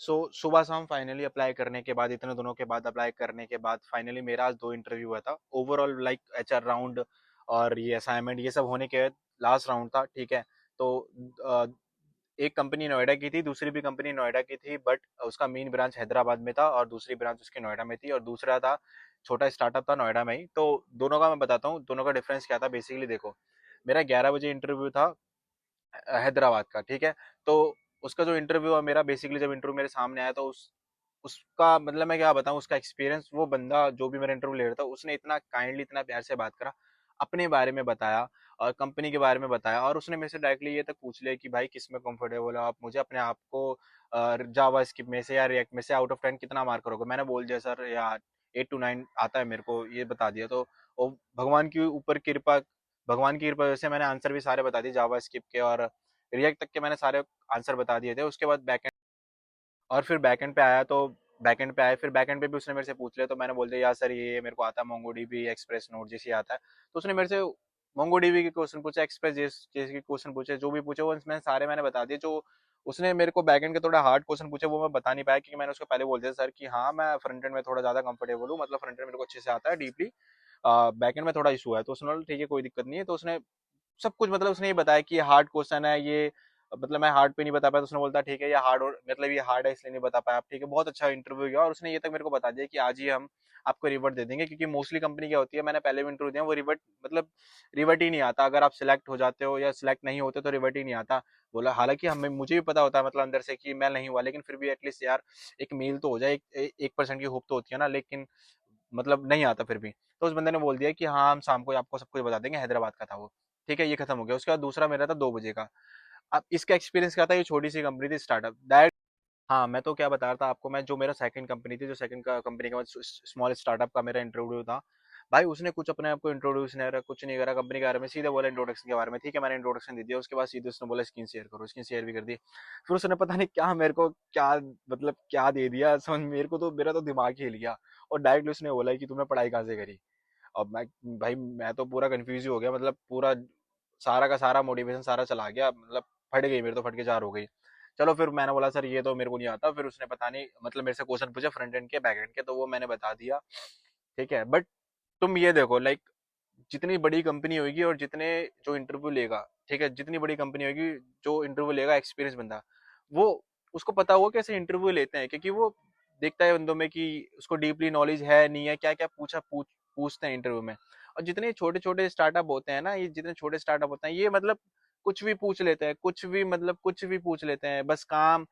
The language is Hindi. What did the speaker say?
सुबह शाम फाइनली अप्लाई करने के बाद, इतने दिनों के बाद अप्लाई करने के बाद फाइनली मेरा आज 2 इंटरव्यू हुआ था। ओवरऑल लाइक एचआर राउंड और ये असाइनमेंट ये सब होने के बाद लास्ट राउंड था, ठीक है। तो अ, एक कंपनी नोएडा की थी, दूसरी भी कंपनी नोएडा की थी, बट उसका मेन ब्रांच हैदराबाद में था और दूसरी ब्रांच उसकी नोएडा में थी, और दूसरा था छोटा स्टार्टअप था नोएडा में ही। तो दोनों का मैं बताता हूँ, दोनों का डिफरेंस क्या था बेसिकली। देखो, मेरा 11 बजे इंटरव्यू था हैदराबाद का, ठीक है। तो उसका जो इंटरव्यू है मेरा, बेसिकली जब इंटरव्यू मेरे सामने आया तो उसका मतलब मैं क्या बताऊं, उसका एक्सपीरियंस, वो बंदा जो भी मेरा इंटरव्यू ले रहा था उसने इतना काइंडली, इतना प्यार से बात करा, अपने बारे में बताया और कंपनी के बारे में बताया, और उसने मेरे से डायरेक्टली ये तक पूछ लिया कि भाई किस में कंफर्टेबल हो आप, मुझे अपने आप को जावा स्क्रिप्ट में से या रिएक्ट में से आउट ऑफ 10 कितना मार्क करोगे। मैंने बोल दिया सर यार 8 to 9 आता है मेरे को, ये बता दिया। तो वो भगवान की कृपा से मैंने आंसर भी सारे बता दिए, जावा स्क्रिप्ट के और रिएक्ट तक के मैंने सारे आंसर बता दिए थे। उसके बाद बैकएंड, और फिर बैकएंड पे आया तो बैकएंड पे आए, फिर बैकएंड पे भी उसने मेरे से पूछ लिया। तो मैंने बोल दिया यार सर ये मेरे को आता है, मोंगोडीबी एक्सप्रेस नोट जैसे आता है। तो उसने मेरे से मोंगोडीबी के क्वेश्चन पूछे, एक्सप्रेस जैसे के क्वेश्चन पूछे, जो भी पूछे वो मैंने सारे मैंने बता दिए। जो उसने मेरे को बैकएंड के थोड़ा हार्ड क्वेश्चन पूछे वो मैं बता नहीं पाया, क्योंकि मैंने उसको पहले बोल दिया सर कि हाँ मैं फ्रंट एंड में थोड़ा ज्यादा कंफर्टेबल हूँ, मतलब फ्रंट एंड मेरे को अच्छे से आता है डीपली, बैकएंड में थोड़ा इशू है। तो उसने बोला ठीक है कोई दिक्कत नहीं है। तो उसने सब कुछ मतलब उसने ये बताया कि ये हार्ड क्वेश्चन है ये, मतलब मैं हार्ड पे नहीं बता पाया। तो उसने बोलता ठीक है ये हार्ड, मतलब ये हार्ड है इसलिए नहीं बता पाया आप, ठीक है। बहुत अच्छा इंटरव्यू गया और उसने ये तक मेरे को बता दिया कि आज ही हम आपको रिवर्ट दे देंगे, क्योंकि मोस्टली कंपनी क्या होती है, मैंने पहले भी इंटरव्यू दिया, वो रिवर्ट मतलब रिवर्ट ही नहीं आता। अगर आप सिलेक्ट हो जाते हो या सिलेक्ट नहीं होते तो रिवर्ट ही नहीं आता। बोला हालांकि हमें मुझे भी पता होता है मतलब अंदर से कि मैं नहीं हुआ, लेकिन फिर भी एटलीस्ट यार एक मेल तो हो जाए, 1% की होप तो होती है ना, लेकिन मतलब नहीं आता फिर भी। तो उस बंदे ने बोल दिया कि हाँ हम शाम को आपको सब कुछ बता देंगे, हैदराबाद का था वो, ठीक है। ये खत्म हो गया। उसके बाद दूसरा मेरा था 2 बजे का। अब इसका एक्सपीरियंस क्या था, ये छोटी सी कंपनी थी स्टार्टअप डायरेक्ट। हाँ मैं तो क्या बता रहा था आपको, मैं जो मेरा सेकंड कंपनी थी, जो सेकंड का कंपनी का स्मॉल स्टार्टअप का मेरा इंटरव्यू था, भाई उसने कुछ अपने आप को इंट्रोड्यूस नहीं करा, कुछ नहीं करा कंपनी के बारे में, सीधे बोला इंट्रोडक्शन के बारे में, ठीक है। मैंने इंट्रोडक्शन दे दिया, उसके बाद सीधे उसने बोला स्क्रीन शेयर करो, स्क्रीन शेयर भी कर दी। फिर उसने पता नहीं क्या मेरे को क्या मतलब क्या दे दिया समझ, मेरे को तो मेरा तो दिमाग ही हिल गया। और डायरेक्टली उसने बोला कि तुमने पढ़ाई कहाँ से करी। अब मैं, भाई मैं तो पूरा कंफ्यूज ही हो गया, मतलब पूरा सारा का सारा मोटिवेशन सारा चला गया, मतलब फट गई मेरे तो, फट के चार हो गई। चलो फिर मैंने बोला सर ये तो मेरे को नहीं आता। फिर उसने पता नहीं मतलब मेरे से क्वेश्चन पूछे फ्रंट एंड के बैक एंड के, तो वो मैंने बता दिया, ठीक है। बट तुम ये देखो लाइक, जितनी बड़ी कंपनी होगी और जितने जो इंटरव्यू लेगा, ठीक है, जितनी बड़ी कंपनी होगी जो इंटरव्यू लेगा एक्सपीरियंस बंदा, वो उसको पता होगा कैसे इंटरव्यू लेते हैं, क्योंकि वो देखता है बंदों में कि उसको डीपली नॉलेज है नहीं है, क्या क्या पूछते हैं इंटरव्यू में। और जितने छोटे छोटे स्टार्टअप होते हैं ना, ये जितने छोटे स्टार्टअप होते हैं ये मतलब कुछ भी पूछ लेते हैं, कुछ भी मतलब कुछ भी पूछ लेते हैं, बस काम